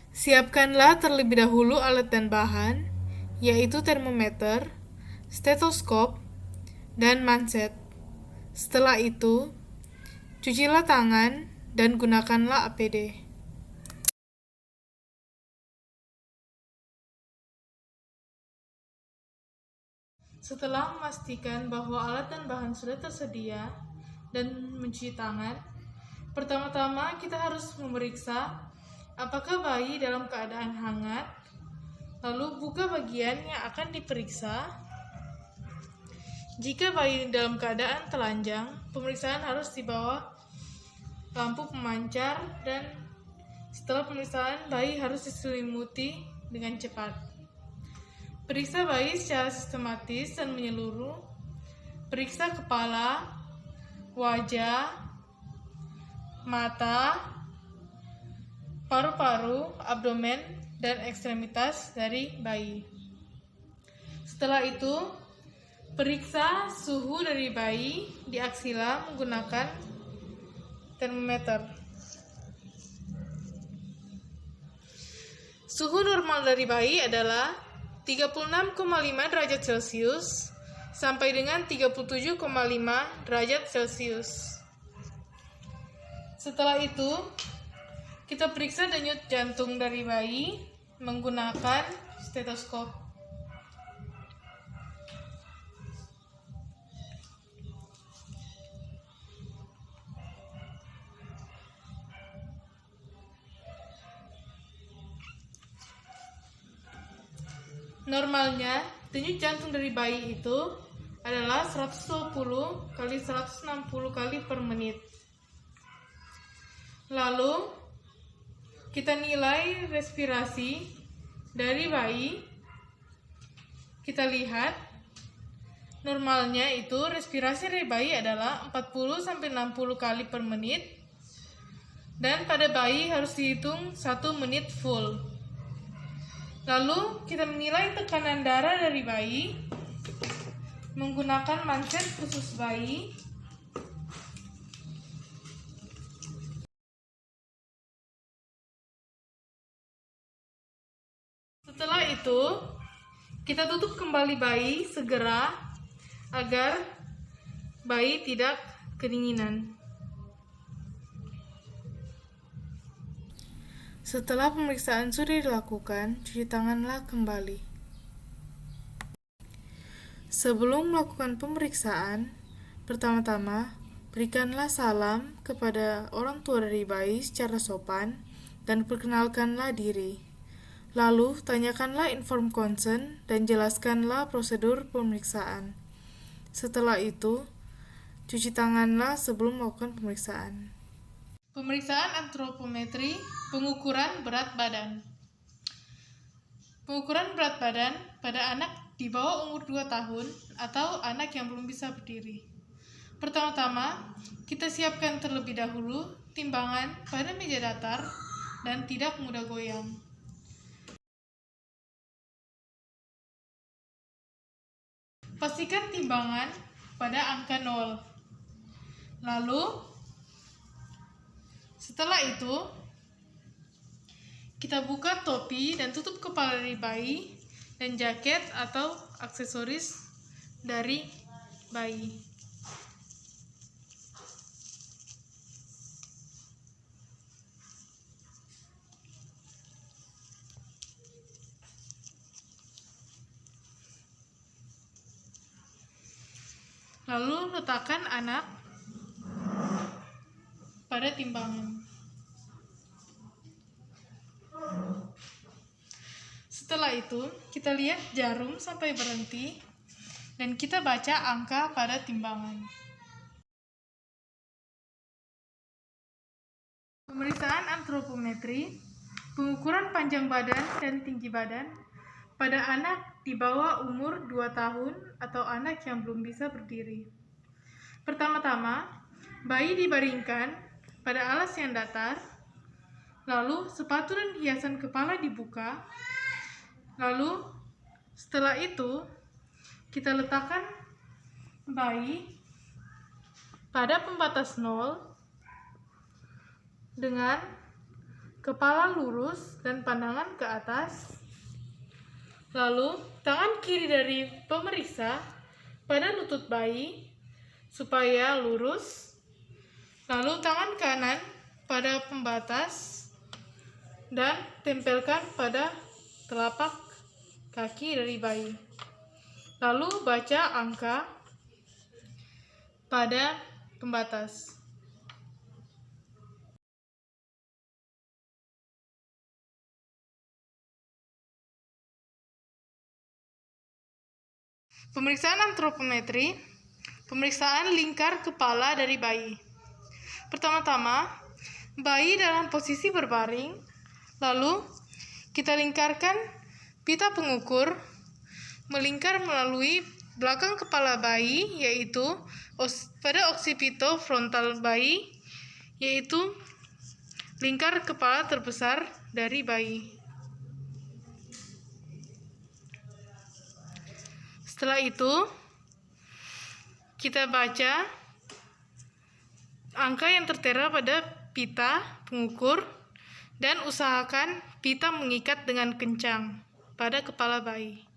Siapkanlah terlebih dahulu alat dan bahan, yaitu termometer, stetoskop, dan manset. Setelah itu, cucilah tangan dan gunakanlah APD. Setelah memastikan bahwa alat dan bahan sudah tersedia dan mencuci tangan, pertama-tama kita harus memeriksa apakah bayi dalam keadaan hangat, lalu buka bagian yang akan diperiksa. Jika bayi dalam keadaan telanjang, pemeriksaan harus di bawah lampu pemancar dan setelah pemeriksaan bayi harus diselimuti dengan cepat. Periksa bayi secara sistematis dan menyeluruh. Periksa kepala, wajah, mata, paru-paru, abdomen, dan ekstremitas dari bayi. Setelah itu, periksa suhu dari bayi di aksila menggunakan termometer. Suhu normal dari bayi adalah 36,5 derajat Celcius sampai dengan 37,5 derajat Celcius. Setelah itu, kita periksa denyut jantung dari bayi menggunakan stetoskop. Normalnya, denyut jantung dari bayi itu adalah 120 kali 160 kali per menit. Lalu, kita nilai respirasi dari bayi. Kita lihat, normalnya itu respirasi dari bayi adalah 40-60 kali per menit. Dan pada bayi harus dihitung 1 menit full. Lalu kita menilai tekanan darah dari bayi menggunakan manset khusus bayi. Setelah itu, kita tutup kembali bayi segera agar bayi tidak kedinginan. Setelah pemeriksaan sudah dilakukan, cuci tanganlah kembali. Sebelum melakukan pemeriksaan, pertama-tama berikanlah salam kepada orang tua dari bayi secara sopan dan perkenalkanlah diri. Lalu, tanyakanlah inform consent dan jelaskanlah prosedur pemeriksaan. Setelah itu, cuci tanganlah sebelum melakukan pemeriksaan. Pemeriksaan antropometri, pengukuran berat badan. Pengukuran berat badan pada anak di bawah umur 2 tahun atau anak yang belum bisa berdiri. Pertama-tama, kita siapkan terlebih dahulu timbangan pada meja datar dan tidak mudah goyang. Pastikan timbangan pada angka 0. Lalu, setelah itu, kita buka topi dan tutup kepala dari bayi dan jaket atau aksesoris dari bayi. Lalu letakkan anak pada timbangan. Setelah itu, kita lihat jarum sampai berhenti dan kita baca angka pada timbangan. Pemeriksaan antropometri, pengukuran panjang badan dan tinggi badan pada anak di bawah umur 2 tahun atau anak yang belum bisa berdiri. Pertama-tama, bayi dibaringkan pada alas yang datar, lalu sepatu dan hiasan kepala dibuka. Lalu, setelah itu, kita letakkan bayi pada pembatas 0 dengan kepala lurus dan pandangan ke atas. Lalu, tangan kiri dari pemeriksa pada lutut bayi supaya lurus. Lalu, tangan kanan pada pembatas dan tempelkan pada telapak kaki dari bayi. Lalu, baca angka pada pembatas. Pemeriksaan antropometri, pemeriksaan lingkar kepala dari bayi. Pertama-tama, bayi dalam posisi berbaring, lalu kita lingkarkan pita pengukur melingkar melalui belakang kepala bayi, yaitu pada oksipito frontal bayi, yaitu lingkar kepala terbesar dari bayi. Setelah itu, kita baca angka yang tertera pada pita pengukur dan usahakan pita mengikat dengan kencang pada kepala bayi.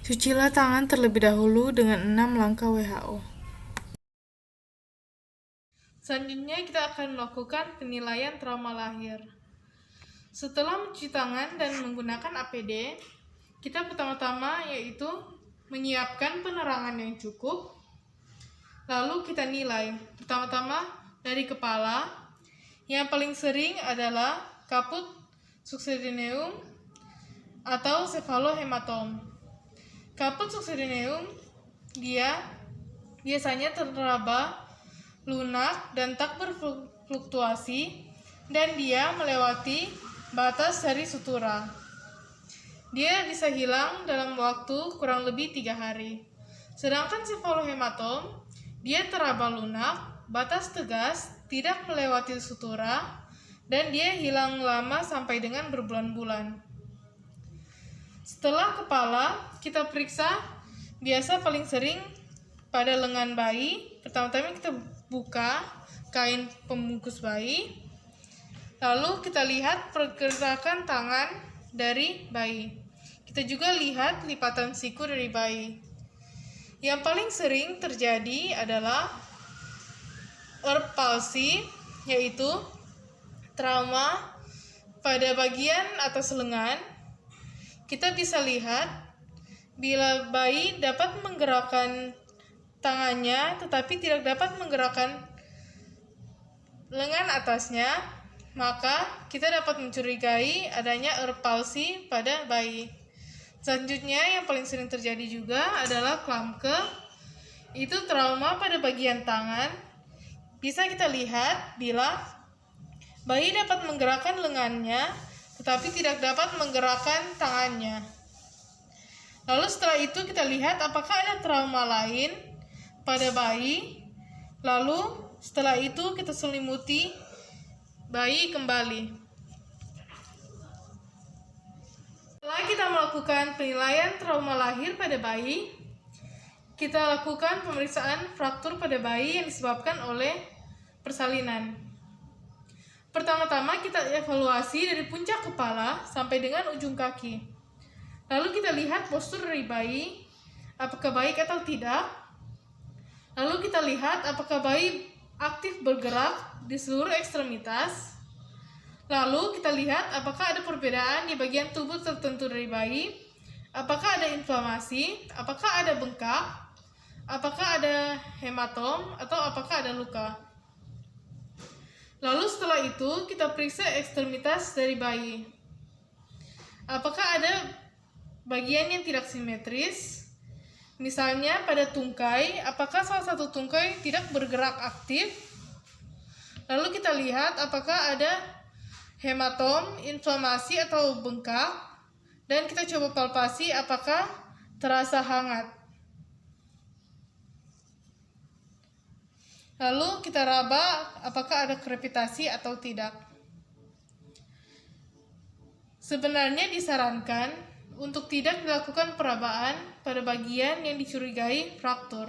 Cucilah tangan terlebih dahulu dengan 6 langkah WHO. Selanjutnya kita akan melakukan penilaian trauma lahir. Setelah mencuci tangan dan menggunakan APD, kita pertama-tama yaitu menyiapkan penerangan yang cukup. Lalu kita nilai. Pertama-tama dari kepala, yang paling sering adalah kaput succedaneum atau cephalohematom. Kaput succedaneum dia biasanya teraba, lunak, dan tak berfluktuasi, dan dia melewati batas dari sutura. Dia bisa hilang dalam waktu kurang lebih 3 hari. Sedangkan cephalohematom, dia teraba lunak, batas tegas, tidak melewati sutura, dan dia hilang lama sampai dengan berbulan-bulan. Setelah kepala, kita periksa biasa paling sering pada lengan bayi. Pertama-tama kita buka kain pembungkus bayi. Lalu kita lihat pergerakan tangan dari bayi. Kita juga lihat lipatan siku dari bayi. Yang paling sering terjadi adalah Erbs palsy, yaitu trauma pada bagian atas lengan. Kita bisa lihat bila bayi dapat menggerakkan tangannya tetapi tidak dapat menggerakkan lengan atasnya, maka kita dapat mencurigai adanya Erbs palsy pada bayi. Selanjutnya yang paling sering terjadi juga adalah Klamke, itu trauma pada bagian tangan. Bisa kita lihat bila bayi dapat menggerakkan lengannya tetapi tidak dapat menggerakkan tangannya. Lalu setelah itu kita lihat apakah ada trauma lain pada bayi. Lalu setelah itu kita selimuti bayi kembali. Setelah kita melakukan penilaian trauma lahir pada bayi, kita lakukan pemeriksaan fraktur pada bayi yang disebabkan oleh persalinan. Pertama-tama kita evaluasi dari puncak kepala sampai dengan ujung kaki. Lalu kita lihat postur dari bayi, apakah baik atau tidak. Lalu kita lihat apakah bayi aktif bergerak di seluruh ekstremitas. Lalu kita lihat apakah ada perbedaan di bagian tubuh tertentu dari bayi, apakah ada inflamasi, apakah ada bengkak, apakah ada hematom, atau apakah ada luka. Lalu setelah itu kita periksa ekstremitas dari bayi. Apakah ada bagian yang tidak simetris? Misalnya pada tungkai, apakah salah satu tungkai tidak bergerak aktif? Lalu kita lihat apakah ada hematom, inflamasi atau bengkak, dan kita coba palpasi apakah terasa hangat. Lalu kita raba apakah ada krepitasi atau tidak. Sebenarnya disarankan untuk tidak dilakukan perabaan pada bagian yang dicurigai fraktur.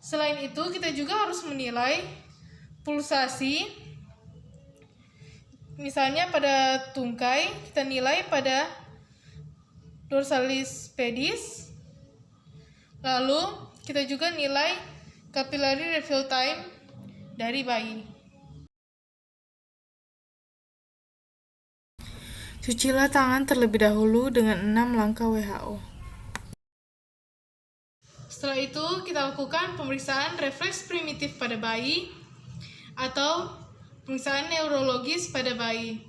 Selain itu, kita juga harus menilai pulsasi. Misalnya pada tungkai, kita nilai pada dorsalis pedis. Lalu, kita juga nilai capillary refill time dari bayi. Cucilah tangan terlebih dahulu dengan 6 langkah WHO. Setelah itu, kita lakukan pemeriksaan refleks primitif pada bayi atau pemeriksaan neurologis pada bayi.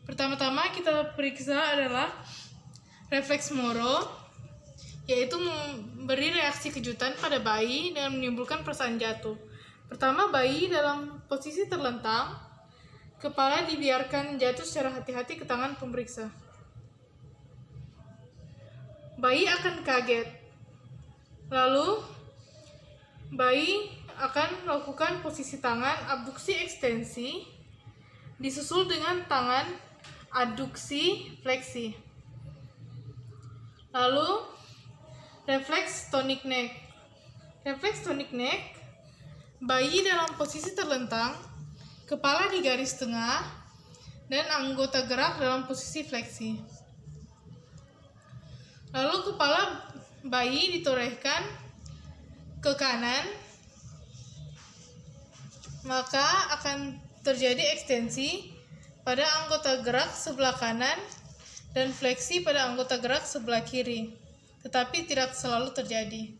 Pertama-tama kita periksa adalah refleks Moro, yaitu memberi reaksi kejutan pada bayi dengan menimbulkan perasaan jatuh. Pertama, bayi dalam posisi terlentang, kepala dibiarkan jatuh secara hati-hati ke tangan pemeriksa. Bayi akan kaget. Lalu, bayi akan melakukan posisi tangan abduksi ekstensi, disusul dengan tangan adduksi fleksi. Lalu, refleks tonic neck. Refleks tonic neck, bayi dalam posisi terlentang, kepala di garis tengah, dan anggota gerak dalam posisi fleksi. Lalu kepala bayi ditorehkan ke kanan, maka akan terjadi ekstensi pada anggota gerak sebelah kanan dan fleksi pada anggota gerak sebelah kiri, tetapi tidak selalu terjadi.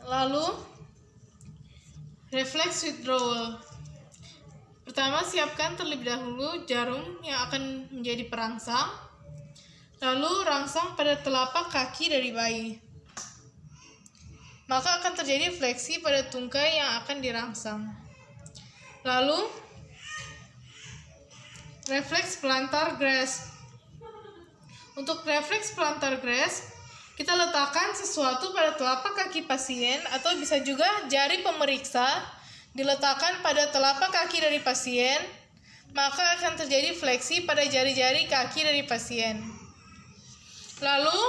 Lalu, refleks withdrawal. Pertama, siapkan terlebih dahulu jarum yang akan menjadi perangsang. Lalu rangsang pada telapak kaki dari bayi. Maka akan terjadi fleksi pada tungkai yang akan dirangsang. Lalu, refleks plantar grasp. Untuk refleks plantar grasp, kita letakkan sesuatu pada telapak kaki pasien atau bisa juga jari pemeriksa diletakkan pada telapak kaki dari pasien, maka akan terjadi fleksi pada jari-jari kaki dari pasien. Lalu,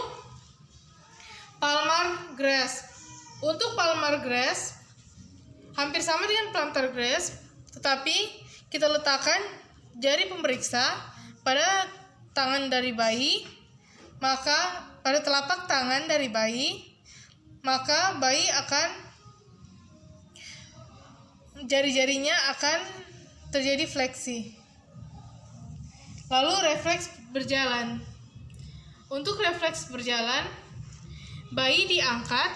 palmar grasp. Untuk palmar grasp, hampir sama dengan plantar grasp, tetapi kita letakkan jari pemeriksa pada tangan dari bayi, maka pada telapak tangan dari bayi, maka bayi akan jari-jarinya akan terjadi fleksi. Lalu refleks berjalan. Untuk refleks berjalan, bayi diangkat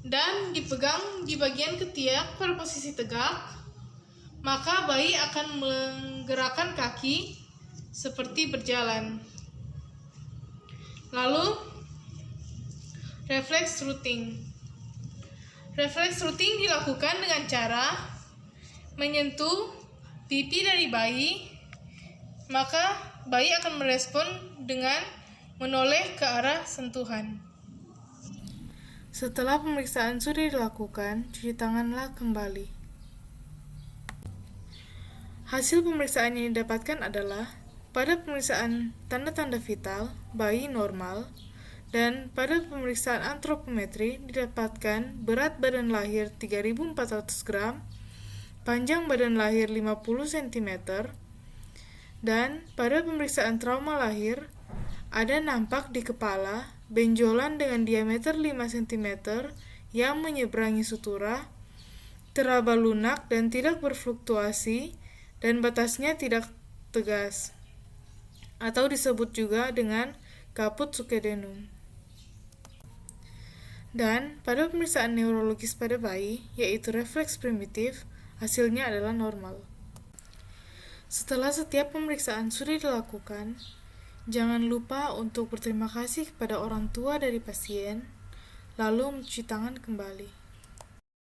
dan dipegang di bagian ketiak pada posisi tegak, maka bayi akan menggerakkan kaki seperti berjalan. Lalu, refleks rooting. Refleks rooting dilakukan dengan cara menyentuh pipi dari bayi, maka bayi akan merespon dengan menoleh ke arah sentuhan. Setelah pemeriksaan sudah dilakukan, cuci tanganlah kembali. Hasil pemeriksaan yang didapatkan adalah pada pemeriksaan tanda-tanda vital, bayi normal, dan pada pemeriksaan antropometri didapatkan berat badan lahir 3.400 gram, panjang badan lahir 50 cm, dan pada pemeriksaan trauma lahir ada nampak di kepala benjolan dengan diameter 5 cm yang menyeberangi sutura, teraba lunak dan tidak berfluktuasi, dan batasnya tidak tegas, atau disebut juga dengan kaput succedenum. Dan pada pemeriksaan neurologis pada bayi, yaitu refleks primitif, hasilnya adalah normal. Setelah setiap pemeriksaan sudah dilakukan, jangan lupa untuk berterima kasih kepada orang tua dari pasien, lalu mencuci tangan kembali.